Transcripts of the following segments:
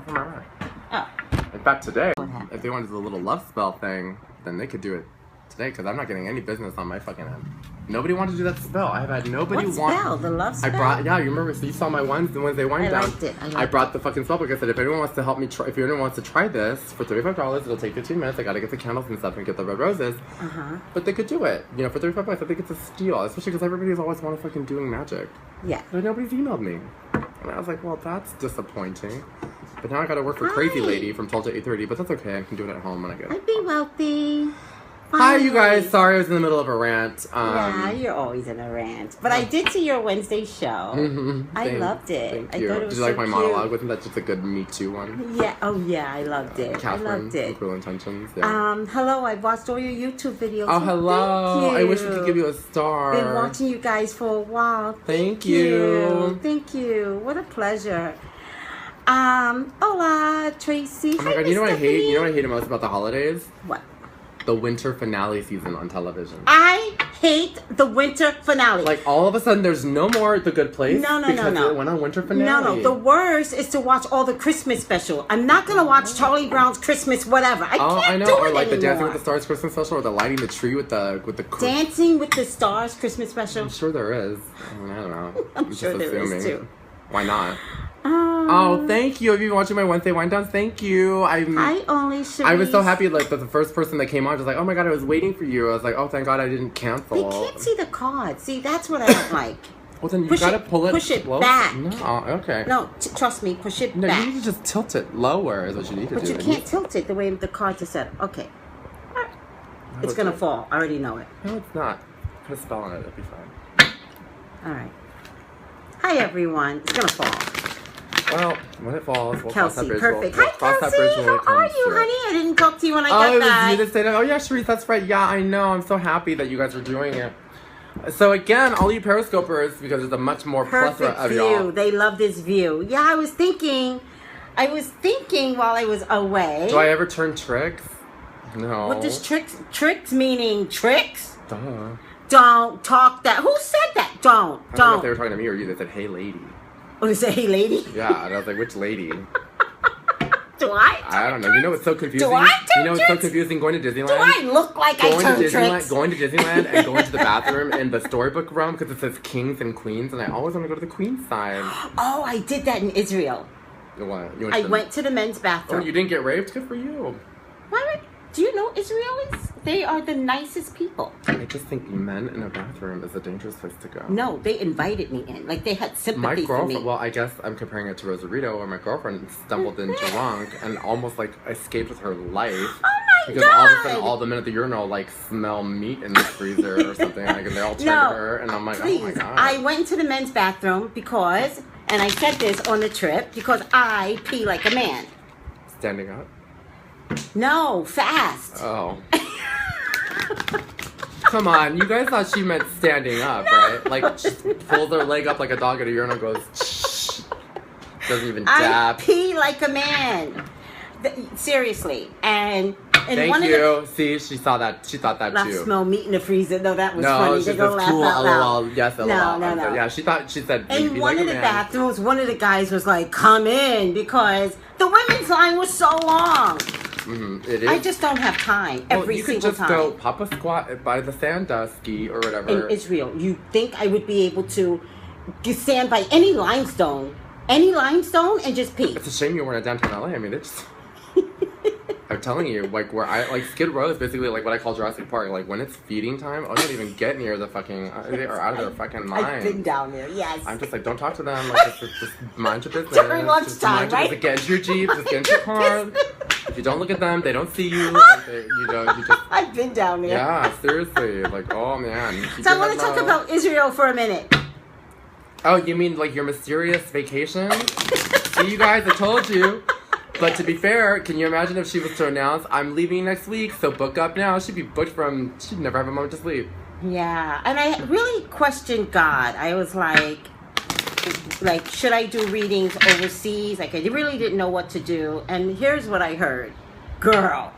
from Iraq. Oh. In fact, today, if they wanted to do the little love spell thing, then they could do it today, because I'm not getting any business on my fucking end. Nobody wanted to do that spell. I have had nobody What want. spell? The love spell? I brought, yeah, you remember, so you saw my ones, the ones they wind down. Liked it. I brought the fucking spell book. I said, if anyone wants to help me try, if anyone wants to try this for $35, it'll take 15 minutes. I gotta get the candles and stuff and get the red roses. But they could do it, you know, for $35. I think it's a steal, especially because everybody's always wanted fucking doing magic. Yeah. But nobody's emailed me. And I was like, well, that's disappointing. But now I gotta work for Crazy Lady from 12 to 8:30, but that's okay. I can do it at home when I get it. I'd be wealthy. Hi, you guys. Sorry I was in the middle of a rant. Yeah, you're always in a rant. But I did see your Wednesday show. I loved it. Thank you. I thought it was Did you like my cute. monologue? Wasn't that just a good Me Too one? Yeah. Oh, yeah. I loved it. Catherine, I loved it. Cruel Intentions. Yeah. Hello. I watched all your YouTube videos. Oh, hello. Thank you. I wish we could give you a star. Been watching you guys for a while. Thank you. Thank you. What a pleasure. Hola, Tracey. Oh my God, you know what I hate? You know what I hate the most about the holidays? What? The winter finale season on television. I hate the winter finale. Like, all of a sudden, there's no more The Good Place. No. Because it went on winter finale. No. The worst is to watch all the Christmas special. I'm not going to watch Charlie Brown's Christmas whatever. I can't do it or like anymore. the Dancing with the Stars Christmas special, or the lighting the tree with the Dancing with the Stars Christmas special. I'm sure there is. I mean, I don't know. I'm sure just there is assuming. too. Why not? Oh, thank you. Have you been watching my Wednesday wind downs? Thank you. I was so happy, like, that the first person that came on was like, oh my God, I was waiting for you. I was like, oh, thank God I didn't cancel. They can't see the card. See, that's what I don't like. Well, then you gotta pull it Push it close. back. No, okay. No, trust me, push it No, back. you need to just tilt it lower is what you need to do. But you can't tilt it the way the cards are set. Okay. It's going to fall. I already know it. No, it's not. Put a spell on it. It'll be fine. All right. Hi, everyone. It's going to fall. Well, when it falls, we'll cross that Kelsey, bridge. perfect. We'll Hi, cross that Kelsey. bridge when it How are comes you, to it. honey? I didn't talk to you when I got it was back. you that said that. Oh, yeah, Sharice, that's right. Yeah, I know. I'm so happy that you guys are doing it. So, again, all you periscopers, because there's a much more plethora Perfect of view. y'all. They love this view. Yeah, I was thinking while I was away. Do I ever turn tricks? No. What does tricks meaning tricks? Duh. Don't talk that. Who said that? Don't. I don't know if they were talking to me or you. They said, hey, lady. What did they say, hey, lady? Yeah, and I was like, which lady? Do I? I don't know. You know what's so confusing? Do I turn You know what's so tricks? confusing? Going to Disneyland? Do I look like I turn tricks? Going to Disneyland and going to the bathroom in the storybook room because it says kings and queens, and I always want to go to the queen side. Oh, I did that in Israel. What? I went to the men's bathroom. Oh, you didn't get raped? Good for you. Why? Do you know Israelis? They are the nicest people. I just think men in a bathroom is a dangerous place to go. No, they invited me in. Like, they had sympathy My for me. girlfriend, well, I guess I'm comparing it to Rosarito, where my girlfriend stumbled in drunk and almost, like, escaped with her life. Oh, my because God! all of a sudden, all the men at the urinal, like, smell meat in the freezer or something. Like, and they all turn to her, and I'm like, please. oh, my God. I went into the men's bathroom because, and I said this on the trip, because I pee like a man. Standing up? No, fast. Oh. Come on, you guys thought she meant standing up, right? Like, just pulls her leg up like a dog at a urinal, goes, shh. Doesn't even dab. I pee like a man. Seriously. And Thank one you. of the, See, she saw that. She thought that laugh, too. smell meat in the freezer. No, that was No, funny. she They go says laugh cool, out loud. lol. Yes, lol. No. Yeah, she thought, she said, In be one like of a the man. bathrooms, one of the guys was like, come in, because the women's line was so long. Mm-hmm. It is. I just don't have time every you could single just time. go pop a squat by the Sandusky or whatever. In Israel, you think I would be able to stand by any limestone, and just pee? It's a shame you weren't at downtown LA. I mean, it's. I'm telling you, like, where I, like, Skid Row is basically like what I call Jurassic Park. Like, when it's feeding time, I don't even get near the fucking, they are out of their fucking mind. I've been down there, yes. I'm just like, don't talk to them. Like, just mind your business. During lunchtime, right? Just get into your Jeep, just get into your car. If you don't look at them, they don't see you. Like, you just. I've been down there. Yeah, seriously. Like, oh, man. So I want to talk about Israel for a minute. Oh, you mean like your mysterious vacation? See, you guys, I told you. But to be fair, can you imagine if she was to announce, I'm leaving next week, so book up now? She'd be booked from, she'd never have a moment to sleep. Yeah, and I really questioned God. I was like, should I do readings overseas? Like, I really didn't know what to do. And here's what I heard. Girl,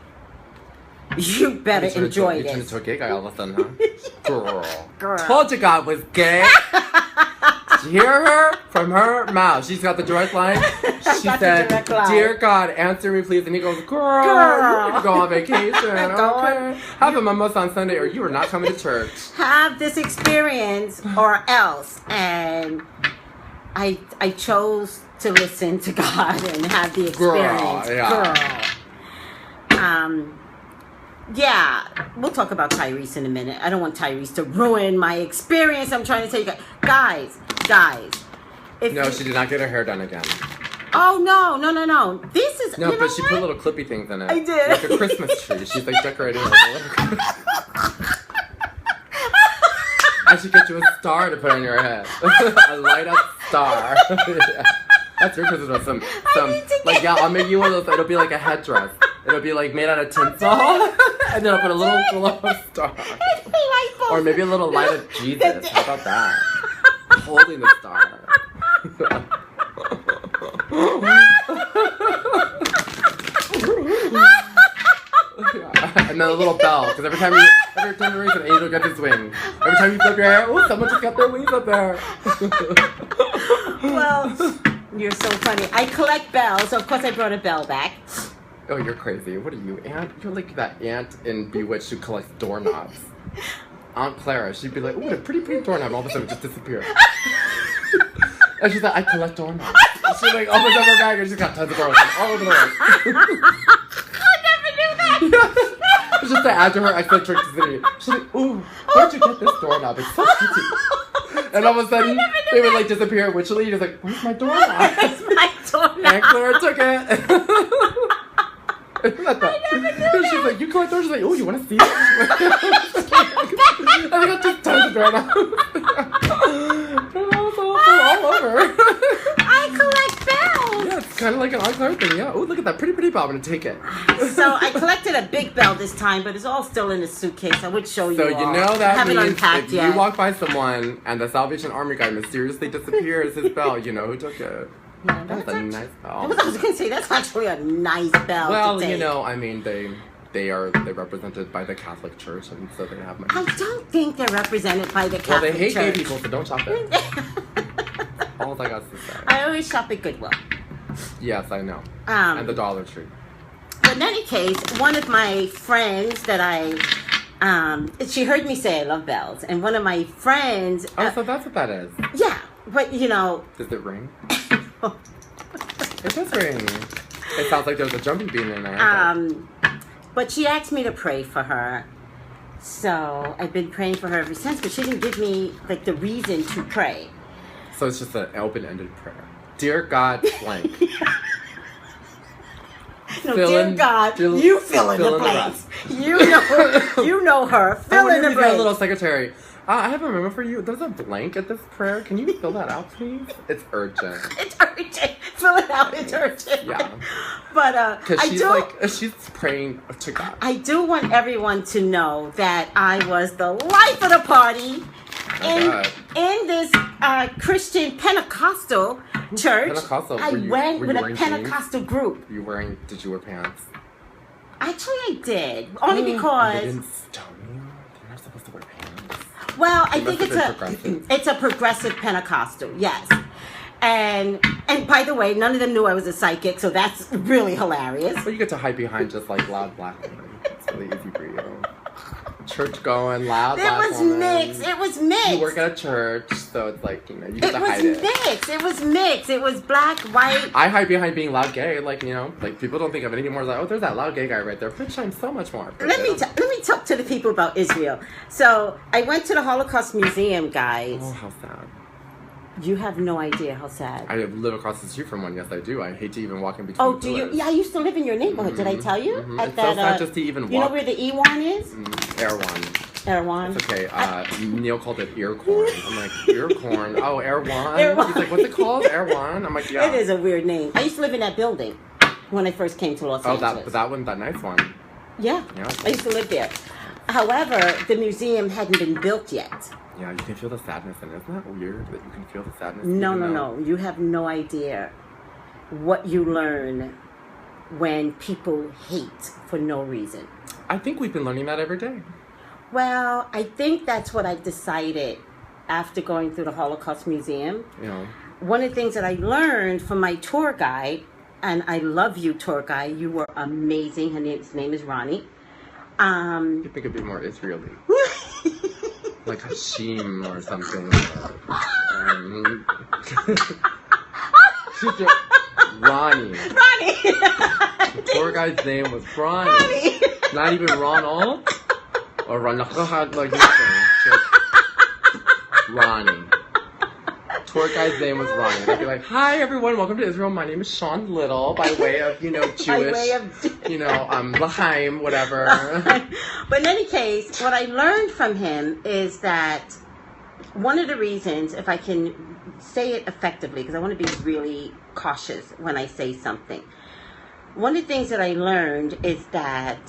you better enjoy You this. turned into a gay guy all of a sudden, huh? Girl. Girl. Told you God was gay. hear her from her mouth. She's got the direct line. She said, "Dear God, answer me, please." And he goes, "Girl, you need to go on vacation. Okay, have a mimosa on Sunday, or you are not coming to church. Have this experience, or else." And I chose to listen to God and have the experience. Girl. Yeah, we'll talk about Tyrese in a minute. I don't want Tyrese to ruin my experience. I'm trying to tell you guys. No, she did not get her hair done again. Oh, no. This is... No, but she put little clippy things in it. I did. Like a Christmas tree. She's like decorating it. I should get you a star to put on your head. A light up star. Yeah. That's your Christmas. Some like, yeah, I'll make you one of those. It'll be like a headdress. It'll be like made out of tinsel. And then I'll put a little glow star. Or maybe a little light of Jesus. How about that? Holding the star. And then a little bell, because every time you raise an angel gets his wings. Every time you flip your hair, oh, someone just got their wings up there. Well, you're so funny. I collect bells, so of course I brought a bell back. Oh, you're crazy. What are you, aunt? You're like that aunt in Bewitched who collects doorknobs. Aunt Clara, she'd be like, oh, what a pretty doorknob, and all of a sudden it just disappeared. And she's like, I collect doorknobs. And she like opens up her bag and she's got tons of doorknobs all over the world. I never knew that. It's just to add to her eccentricity. She's like, ooh, where'd you get this doorknob? It's so pretty. And all of a sudden, they would like disappear witchily. You're like, where's my doorknob? Where's my doorknob? And Clara took it. I never knew that. She's like, you collect doors? She's like, oh, you want to see it? I think I just tons of doorknobs. All over. I collect bells. Yeah, it's kind of like an Clara thing. Yeah. Oh, look at that pretty bell. I'm gonna take it. So I collected a big bell this time, but it's all still in the suitcase. I would show you. So all. you know that haven't means unpacked if yet. you walk by someone and the Salvation Army guy mysteriously disappears his bell, you know who took it. Yeah, That's a nice bell. I was gonna say that's actually a nice bell. Well, to take. you know, I mean, they're represented by the Catholic Church, and so they have money. I don't think they're represented by the Catholic Well, they hate Church. gay people, so don't shop it. All I got to say. I always shop at Goodwill. Yes, I know. And the Dollar Tree. But in any case, one of my friends that she heard me say I love bells, and one of my friends. Oh, so that's what that is. Yeah, but you know. Does it ring? It does ring. It sounds like there's a jumping bean in there. But she asked me to pray for her. So I've been praying for her ever since, but she didn't give me like the reason to pray. So it's just an open-ended prayer. Dear God, blank. No, dear God, you fill in the blanks. You know her. Fill in the blanks. Little secretary. I have a memo for you. There's a blank at this prayer. Can you fill that out, please? It's urgent. It's urgent. Fill it out. It's urgent. Yeah. But she's praying to God. I do want everyone to know that I was the life of the party in this Christian Pentecostal church. Pentecostal. I went with a Pentecostal group. Did you wear pants? Actually, I did. Only because. And they didn't stone you? They're not supposed to wear pants. Well, I think it's a progressive Pentecostal, yes. And by the way, none of them knew I was a psychic, so that's really hilarious. But you get to hide behind just like loud black women. It's really easy for you. Church going, loud black woman. It was mixed. You work at a church, so it's like, you know, you get to hide it. It was mixed. It was black, white. I hide behind being loud gay, like, you know, like people don't think of it anymore. Like, oh, there's that loud gay guy right there. Which I'm so much more. Let me talk to the people about Israel. So I went to the Holocaust Museum, guys. Oh, how sad. You have no idea how sad. I live across the street from one. Yes, I do. I hate to even walk in between. Oh, do you? Yeah, I used to live in your neighborhood. Did I tell you? Mm-hmm. It's so sad just to even walk. You know where the Ewan is? Erewhon. Erewhon. It's okay. Neil called it ear corn. I'm like, ear corn? Oh, Erewhon. He's like, what's it called? Erewhon? I'm like, yeah. It is a weird name. I used to live in that building when I first came to Los Angeles. Oh, that one, that nice one. Yeah. I used to live there. However, the museum hadn't been built yet. Yeah, you can feel the sadness, and isn't that weird that you can feel the sadness? No. You have no idea what you learn when people hate for no reason. I think we've been learning that every day. Well, I think that's what I've decided after going through the Holocaust Museum, You know. one of the things that I learned from my tour guide, and I love you, tour guide. You were amazing. His name is Ronnie. You think it'd be more Israeli. Like Hashim or something. Ronnie. The tour guide's name was Ronnie. Not even Ronald? Or Ronald, like this thing. Just Ronnie. Tour guide's name was Ronnie. They'd be like, "Hi everyone, welcome to Israel. My name is Sean Little, by way of, Jewish, L'chaim, whatever." But in any case, what I learned from him is that one of the reasons, if I can say it effectively, because I want to be really cautious when I say something. One of the things that I learned is that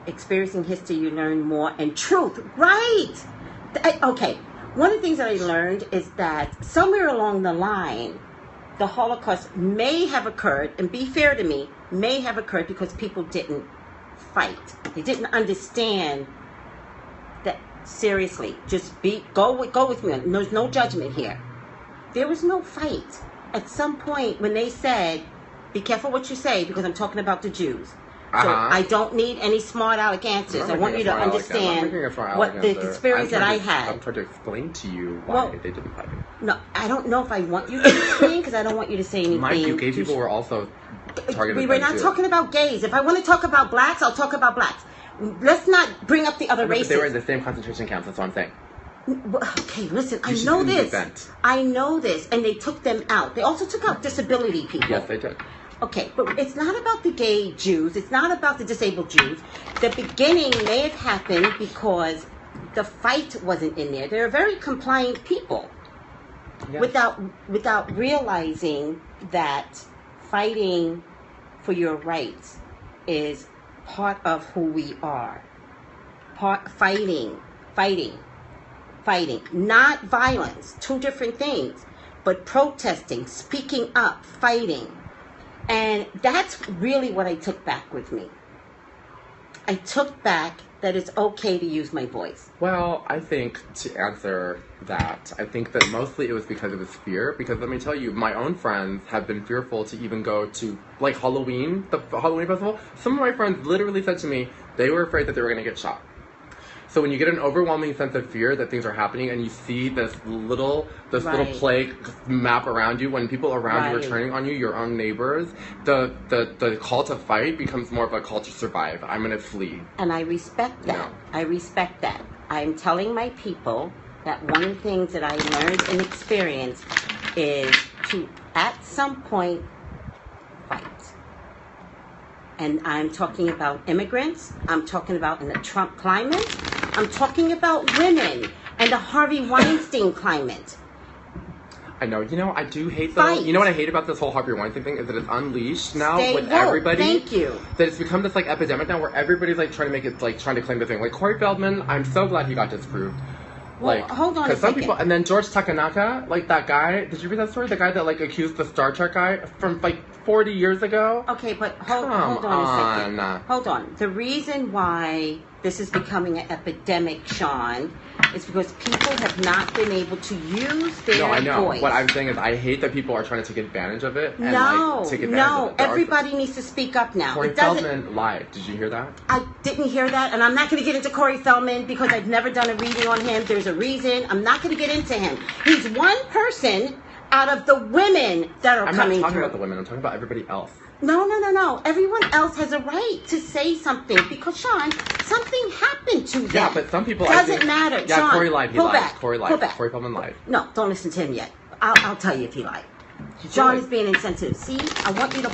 experiencing history, you learn more, and truth, right? Okay. One of the things that I learned is that somewhere along the line, the Holocaust may have occurred, and be fair to me, may have occurred because people didn't fight. They didn't understand that, seriously, just go with me. There's no judgment here. There was no fight. At some point when they said, be careful what you say, because I'm talking about the Jews. So I don't need any smart aleck answers. I want you to understand what the experience that I had. I'm trying to explain to you why they didn't fight. No, I don't know if I want you to explain, because I don't want you to say anything. Mind you, gay people were also targeted. We were not talking about gays. If I want to talk about blacks, I'll talk about blacks. Let's not bring up the other races. But they were in the same concentration camps, that's what I'm saying. Okay, listen, I know this. I know this. And they took them out. They also took out disability people. Yes, they did. Okay, but it's not about the gay Jews. It's not about the disabled Jews. The beginning may have happened because the fight wasn't in there. They're very compliant people. Yes. Without realizing that fighting for your rights is part of who we are. Fighting. Not violence. Two different things. But protesting, speaking up, fighting. And that's really what I took back with me. I took back that it's okay to use my voice. Well, I think to answer that, I think that mostly it was because it was fear. Because let me tell you, my own friends have been fearful to even go to, like, Halloween, the Halloween festival. Some of my friends literally said to me they were afraid that they were going to get shot. So when you get an overwhelming sense of fear that things are happening, and you see this little plague map around you, when people around you are turning on you, your own neighbors, the call to fight becomes more of a call to survive. I'm going to flee. And I respect that. No. I respect that. I'm telling my people that one of the things that I learned and experienced is to, at some point, fight. And I'm talking about immigrants. I'm talking about in the Trump climate. I'm talking about women and the Harvey Weinstein climate. I know. I do hate though. You know what I hate about this whole Harvey Weinstein thing is that it's unleashed now with everybody. Thank you. That it's become this like epidemic now where everybody's like trying to make it like trying to claim the thing. Like Corey Feldman, I'm so glad he got disproved. Well, like, hold on a second. People, and then George Takanaka, like that guy. Did you read that story? The guy that like accused the Star Trek guy from like 40 years ago. Okay, but hold on a second. Hold on. The reason why this is becoming an epidemic, Sean, is because people have not been able to use their No, I know. voice. What I'm saying is I hate that people are trying to take advantage of it. And, take advantage of it. Everybody needs to speak up now. Corey Feldman lied. Did you hear that? I didn't hear that, and I'm not going to get into Corey Feldman because I've never done a reading on him. There's a reason. I'm not going to get into him. He's one person out of the women that are coming through. I'm not talking about the women. I'm talking about everybody else. No. Everyone else has a right to say something because, Sean, something happened to them. Yeah, but some people... Doesn't matter. Yeah, Sean, Corey lied. He lied. Back. Corey lied. Corey Feldman lied. No, don't listen to him yet. I'll tell you if he lied. Sean is being insensitive. See, I want you to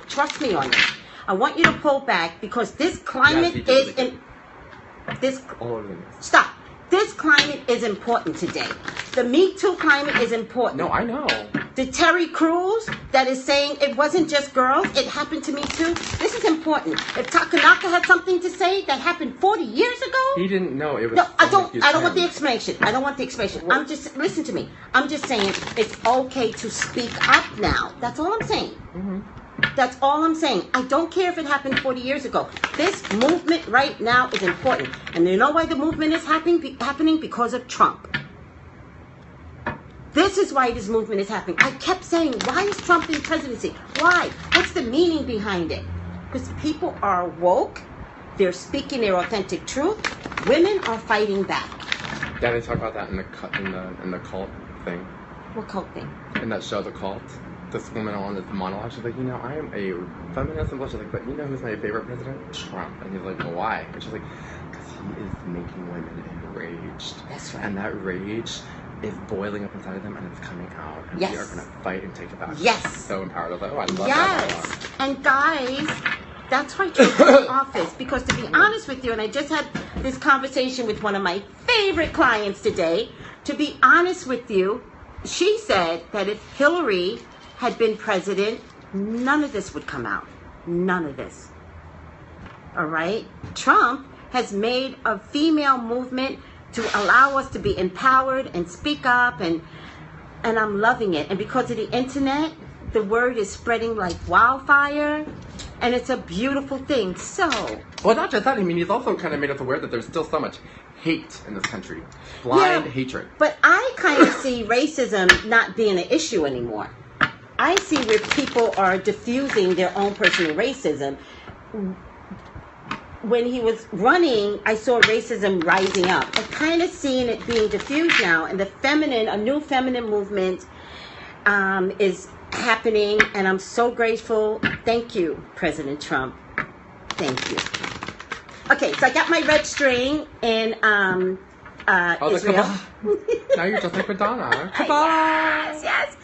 trust me on this. I want you to pull back because this climate Stop. This climate is important today. The Me Too climate is important. No, I know. The Terry Crews that is saying it wasn't just girls, it happened to me too. This is important. If Takanaka had something to say that happened 40 years ago, he didn't know it was. No, I don't want the explanation. I don't want the explanation. I'm just listen to me. I'm just saying it's okay to speak up now. That's all I'm saying. Mm-hmm. That's all I'm saying. I don't care if it happened 40 years ago. This movement right now is important. And you know why the movement is happening? Because of Trump. This is why this movement is happening. I kept saying, why is Trump in presidency? Why? What's the meaning behind it? Because people are woke. They're speaking their authentic truth. Women are fighting back. Yeah, they talk about that in the cult thing. What cult thing? In that show, The Cult. This woman on this monologue, she's like, I am a feminist, and she's like, but you know who's my favorite president? Trump. And he's like, well, why? And she's like, because he is making women enraged. That's right. And that rage is boiling up inside of them, and it's coming out. And we are going to fight and take it back. Yes. So empowered. I was like, oh, I love that. Yes. And guys, that's why Trump's in office. Because to be honest with you, and I just had this conversation with one of my favorite clients today, to be honest with you, she said that if Hillary had been president, none of this would come out. None of this. All right? Trump has made a female movement to allow us to be empowered and speak up, and I'm loving it. And because of the internet, the word is spreading like wildfire, and it's a beautiful thing. So, well, not just that. I mean, he's also kind of made us aware that there's still so much hate in this country. Blind hatred. But I kind of see racism not being an issue anymore. I see where people are diffusing their own personal racism. When he was running, I saw racism rising up. I'm kind of seeing it being diffused now, and a new feminine movement is happening, and I'm so grateful. Thank you, President Trump. Thank you. Okay, so I got my red string in Israel. Now you're just like Madonna. Yes.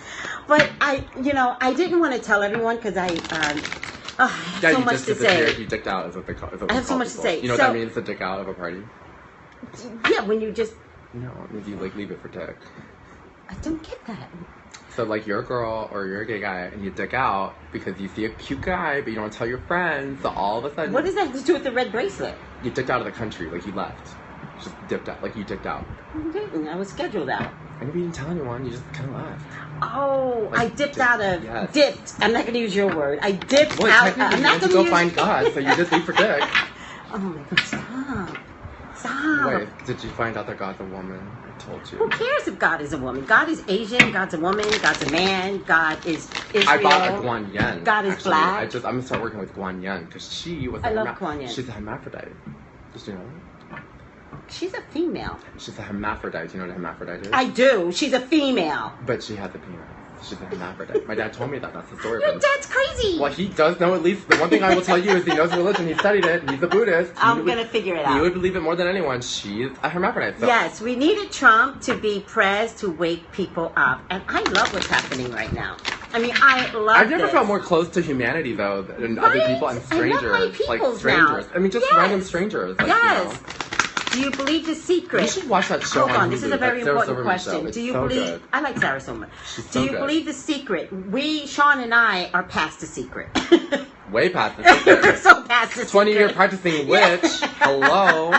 But I didn't want to tell everyone because I have so much to say. You dicked out is what they call it. I have so much to say. You know what that means, to dick out of a party? Yeah, when you just... No, it means you leave it for dick. I don't get that. So you're a girl or you're a gay guy and you dick out because you see a cute guy but you don't want to tell your friends, so all of a sudden... What does that have to do with the red bracelet? You dicked out of the country, you left. Just dipped out, you dicked out. I didn't. I was scheduled out. And you didn't tell anyone, you just kind of left. Oh, I dipped out of... Yes. Dipped. I'm not going to use your word. I dipped out... I'm not going to go find God, so you just leave for dick. Oh my God, stop. Wait, did you find out that God's a woman? I told you. Who cares if God is a woman? God is Asian, God's a woman, God's a man, God is Israel. I bought a Guan Yin. God is black. I'm going to start working with Guan Yin because she was I love Guan Yin. She's a hermaphrodite. Did you know that? She's a female. She's a hermaphrodite. You know what a hermaphrodite is? I do. She's a female. But she has a penis. She's a hermaphrodite. My dad told me that. That's the story. Your dad's crazy. Well, he does know at least. The one thing I will tell you is he knows religion. He studied it. He's a Buddhist. I'm going to figure it out. He would believe it more than anyone. She's a hermaphrodite. So. Yes, we needed Trump to be prez to wake people up. And I love what's happening right now. I mean, I love I've never felt more close to humanity, though, than other people and strangers. I love my strangers. Now. I mean, just random strangers. Yes. Do you believe the secret? You should watch that show. Hold on, this is a very important question. Do you believe? Good. I like Sarah so much. Do you believe the secret? Sean and I are past the secret. Way past the secret. We're so past the 20-year practicing witch. Hello.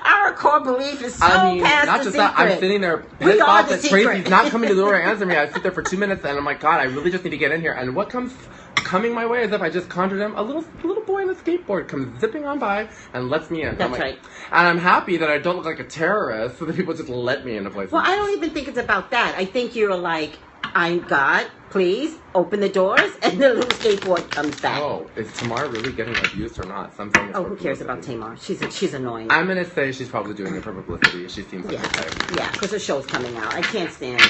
Our core belief is so past not the just secret. that. I'm sitting there pissed off that Tracey's not coming to the door and answer me. I sit there for 2 minutes and I'm like, God, I really just need to get in here. And what comes coming my way is if I just conjured him, a little boy on a skateboard comes zipping on by and lets me in. That's right. And I'm happy that I don't look like a terrorist, so that people just let me into places. Well, I don't even think it's about that. I think you're like, I'm God, please open the doors, and the little skateboard comes back. Oh, is Tamar really getting abused or not? Something. Oh, who cares about Tamar? She's annoying. I'm gonna say she's probably doing it for publicity. She seems like her type. Yeah, because her show's coming out. I can't stand.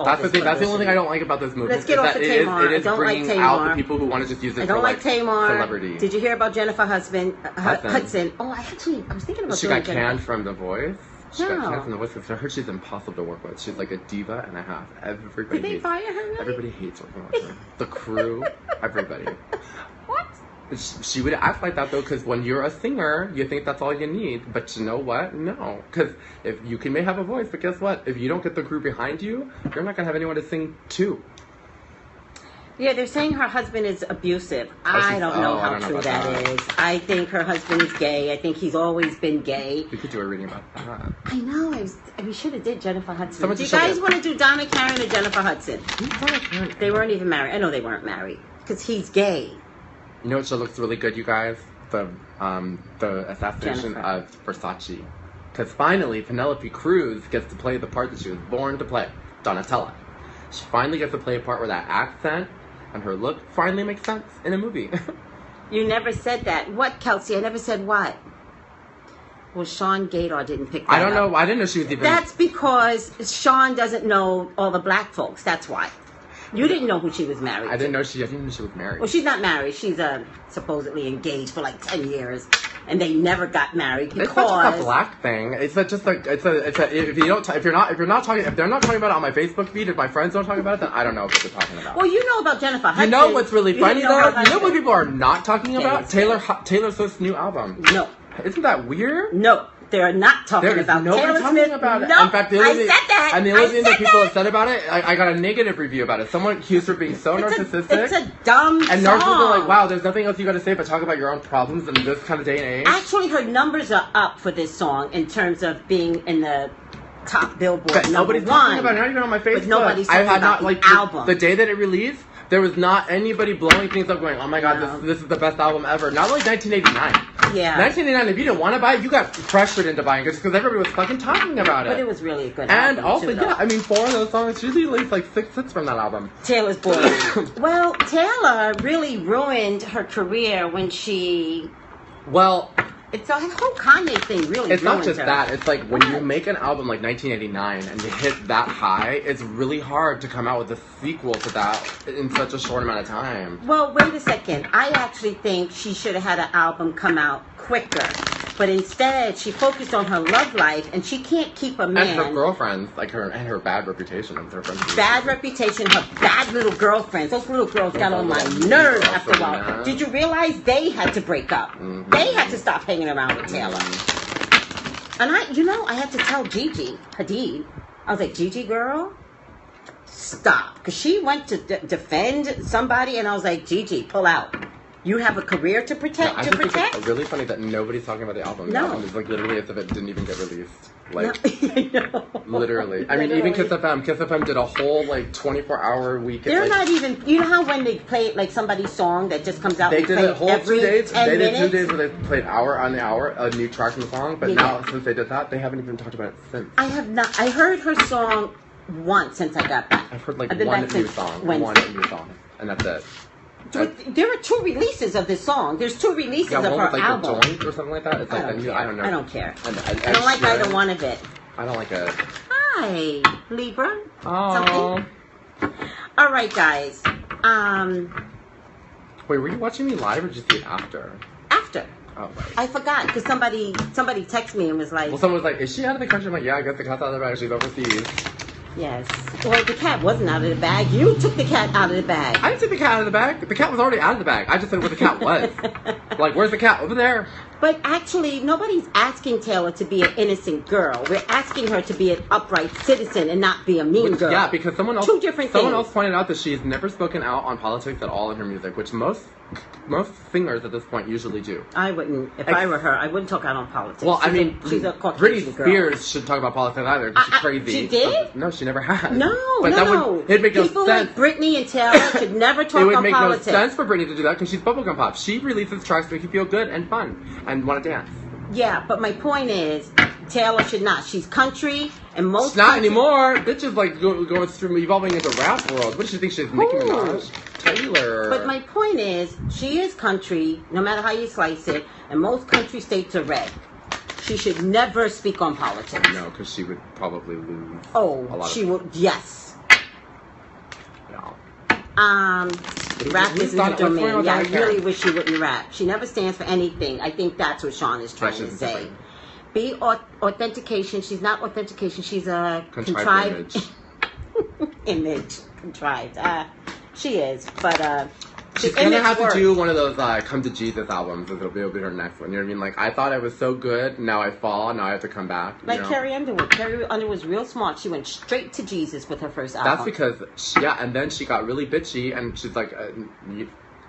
That's the thing. That's the only thing I don't like about this movie. Let's get off of Tamar. It is bringing out the people who want to just use it. I don't like Tamar. Celebrity. Did you hear about Jennifer Hudson? Oh, I was thinking about. She got canned from The Voice. She got canned from The Voice because I heard she's impossible to work with. She's like a diva and a half. Everybody. Did they fire her? Really? Everybody hates working with her. The crew, everybody. What? She would act like that though, because when you're a singer, you think that's all you need. But you know what? No, because if you may have a voice, but guess what? If you don't get the crew behind you, you're not gonna have anyone to sing to. Yeah, they're saying her husband is abusive. I don't know how true that is. I think her husband is gay. I think he's always been gay. We could do a reading about that. I know. We should have did Jennifer Hudson. Someone do you guys want to do Donna Karen or Jennifer Hudson? Donna Karen? They weren't even married. I know they weren't married because he's gay. You know what show looks really good, you guys? The assassination of Versace. Because finally, Penelope Cruz gets to play the part that she was born to play, Donatella. She finally gets to play a part where that accent and her look finally makes sense in a movie. You never said that. What, Kelsey? I never said what. Well, Sean Gator didn't pick that I don't up. know. I didn't know she was even... That's because Sean doesn't know all the black folks. That's why. You didn't know who she was married I didn't know she was married. Well, she's not married. She's supposedly engaged for like 10 years. And they never got married because... It's not just a black thing. It's just like if they're not talking about it on my Facebook feed, if my friends don't talk about it, then I don't know what they're talking about. Well, you know about Jennifer Hudson. You know what's really funny though? You know what people are not talking about? Taylor Taylor Swift's new album. No. Isn't that weird? No. They're not talking about Taylor Smith. About it. No, in fact, I said that. And the only thing that people have said about it, I got a negative review about it. Someone accused her of being so narcissistic. It's a dumb and song. narcissists are like, wow, there's nothing else you got to say but talk about your own problems in this kind of day and age. Actually, her numbers are up for this song in terms of being in the top Billboard but nobody's talking about it. Not even on my Facebook. But nobody's talking about the album. The day that it released, there was not anybody blowing things up going, oh my god, this is the best album ever. Not like 1989. Yeah. 1989, if you didn't want to buy it, you got pressured into buying it just because everybody was fucking talking about it. But it was really a good album. And also, too, yeah, I mean, 4 of those songs, usually at least like 6 hits from that album. Taylor's boy. Well, Taylor really ruined her career when she... Well... It's a whole Kanye thing really. It's not just that. It's like when you make an album like 1989 and you hit that high, it's really hard to come out with a sequel to that in such a short amount of time. Well, wait a second. I actually think she should have had an album come out quicker. But instead, she focused on her love life, and she can't keep a man. And her girlfriends, like her bad reputation with her friends. Bad reputation, her bad little girlfriends. Those little girls got on my nerves after a while. Did you realize they had to break up? Mm-hmm. They had to stop hanging around with Taylor. Mm-hmm. And I had to tell Gigi Hadid, I was like, Gigi girl, stop. Because she went to defend somebody, and I was like, Gigi, pull out. You have a career to protect. No, I think it's really funny that nobody's talking about the album. No. The album is like literally as if it didn't even get released. Like, no. Literally. I mean, even Kiss FM did a whole like 24-hour week. They're like, not even. You know how when they play like somebody's song that just comes out. They did a whole 2 days. They did 2 days where they played hour on the hour a new track from the song. But now since they did that, they haven't even talked about it since. I have not. I heard her song once since I got back. I've heard like one new song, and that's it. There are 2 releases of this song. There's 2 releases of her like album. The Joint or something like that. It's like I don't know. I don't care. I don't like either one of it. I don't like it. Hi, Libra. Oh. Something. All right, guys. Wait, were you watching me live or did you see it after? After. Oh, right. I forgot because somebody texted me and was like... Well, someone was like, is she out of the country? I'm like, yeah, I guess the cat's out of the bag. She's overseas. Yes. Well, the cat wasn't out of the bag. You took the cat out of the bag. I didn't take the cat out of the bag. The cat was already out of the bag. I just said where the cat was. Like, where's the cat? Over there. But actually, nobody's asking Taylor to be an innocent girl. We're asking her to be an upright citizen and not be a mean girl. Yeah, because someone else pointed out that she's never spoken out on politics at all in her music, which most singers at this point usually do. I wouldn't. If I were her, I wouldn't talk out on politics. Well, she's a Caucasian Britney Spears should talk about politics either. She's crazy. She did? No, she never has. No, but no. It'd make People no sense. like Britney and Taylor should never talk on politics. It would make no sense for Britney to do that because she's bubblegum pop. She releases tracks to make you feel good and fun and want to dance. Yeah, but my point is, Taylor should not. She's country, and most... She's not anymore. Bitch is like going through evolving into rap world. What does she think she's Nicki Minaj? Taylor. But my point is, she is country, no matter how you slice it, and most country states are red. She should never speak on politics. No, because she would probably lose. Oh, she would. Yes. No. Rap isn't her domain. Yeah, I really wish she wouldn't rap. She never stands for anything. I think that's what Sean is trying to say. Different. Be authentication. She's not authentication. She's a contrived image. Contrived. She is, but she's gonna have to do one of those "Come to Jesus" albums. It'll be her next one. You know what I mean? Like, I thought I was so good. Now I fall. Now I have to come back. Like Carrie Underwood. Carrie Underwood was real smart. She went straight to Jesus with her first album. That's because and then she got really bitchy, and she's like,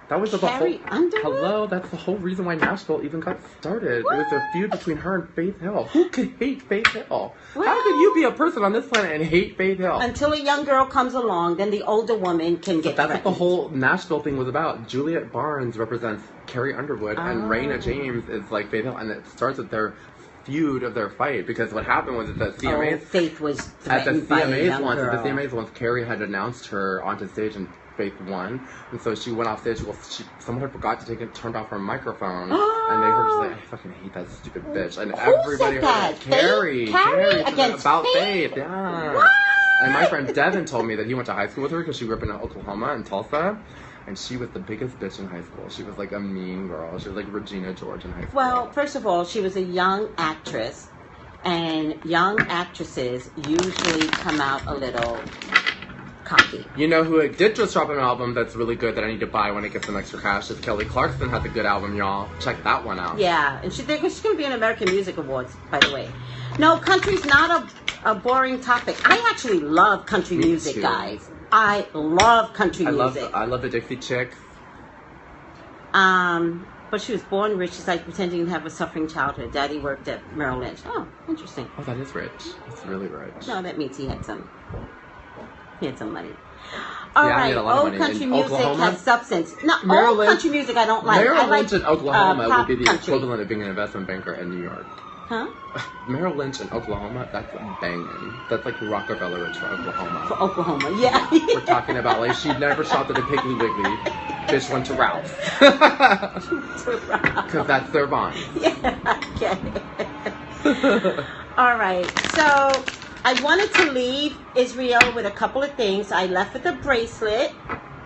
that was Carrie Underwood? Hello, that's the whole reason why Nashville even got started. What? It was a feud between her and Faith Hill. Who could hate Faith Hill? Well, how could you be a person on this planet and hate Faith Hill? Until a young girl comes along, then the older woman can get That's what the whole Nashville thing was about. Juliet Barnes represents Carrie Underwood, and Raina James is like Faith Hill, and it starts with their feud of their fight because what happened was that the CMAs Faith was at the threatened by a CMAs young once, girl. at the CMAs once, Carrie had announced her onto stage and Faith won, and so she went off stage. Well, someone had forgot to turned off her microphone, and they heard just like, I fucking hate that stupid bitch, and everybody heard that? it. Carrie Against about Faith? Faith, yeah. What? And my friend Devin told me that he went to high school with her because she grew up in Oklahoma in Tulsa. And she was the biggest bitch in high school. She was like a mean girl. She was like Regina George in high school. Well, first of all, she was a young actress, and young actresses usually come out a little cocky. You know who did just drop an album that's really good that I need to buy when I get some extra cash? Is Kelly Clarkson has a good album, y'all. Check that one out. Yeah, and she's going to be in American Music Awards, by the way. No, country's not a boring topic. I actually love country music, too. guys. I love country music. I love the Dixie Chicks. But she was born rich. She's like pretending to have a suffering childhood. Daddy worked at Merrill Lynch. Oh, interesting. Oh, that is rich. That's really rich. No, that means he had some money. Yeah, All he right, had a lot of old money. country In music Oklahoma? has substance. No, Merrill old Lynch- country music I don't like. Merrill I like Lynch in Oklahoma would pop be the country. equivalent of being an investment banker in New York. Huh? Merrill Lynch in Oklahoma, that's banging. That's like Rockefeller Rich for Oklahoma. For Oklahoma, yeah. We're talking about like she never shopped at a Piggly Wiggly. Bitch went to Ralph's. Because that's their bond. Yeah, I get it. All right, so I wanted to leave Israel with a couple of things. I left with a bracelet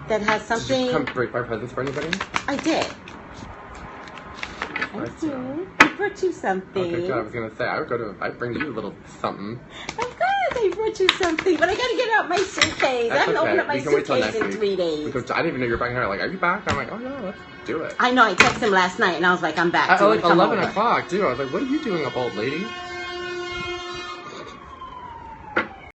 that has Did something. you come break my presents for anybody? I did. I Thank you. I brought you something. Okay, good. I was gonna say I'd bring you a little something. Of course, I brought you something, but I gotta get out my suitcase. I That's haven't okay. opened up my We can wait till suitcase next in week. 3 days. Because I didn't even know you were back here. Like, are you back? I'm like, oh yeah, let's do it. I know. I texted him last night, and I was like, I'm back. At Do you like wanna come 11 over? o'clock, too. I was like, what are you doing up, old lady?